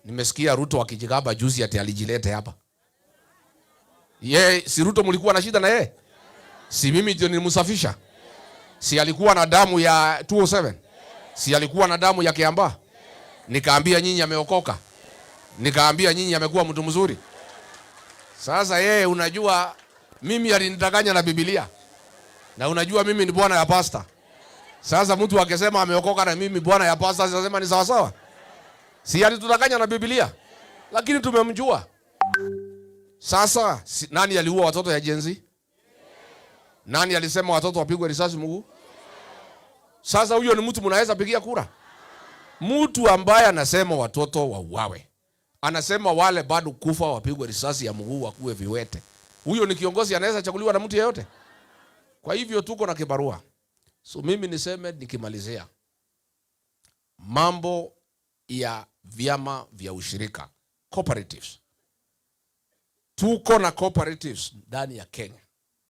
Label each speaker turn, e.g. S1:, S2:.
S1: Nimesikia Ruto akijigamba juzi ati alijilete hapa. Si Ruto mlikuwa na shida na yeye? Si mimi ndio nilimsafisha? Si alikuwa na damu ya 207? Si alikuwa na damu ya Kiambaa? Nikaambia nyinyi ameokoka. Nikaambia nyinyi amekuwa mtu mzuri. Sasa yeye unajua mimi alinidanganya na Biblia. Na unajua mimi ni bwana ya pasta. Sasa mtu akisema ameokoka na mimi bwana ya pasta sasa ni sawa sawa? Si alitudanganya na Biblia? Lakini tumemjua. Sasa nani aliua watoto ya Gen Z? Nani alisema watoto wapigwe risasi mguu? Sasa huyo ni mtu mnaweza pigia kura? Mtu ambaye anasema watoto wauawe, anasema wale bado kufa wapigwe risasi ya mguu wakuwe viwete, huyo ni kiongozi anaweza chaguliwa na mtu yeyote? Kwa hivyo tuko na kibarua. So mimi niseme nikimalizia, mambo ya vyama vya ushirika, cooperatives. Tuko na cooperatives ndani ya Kenya.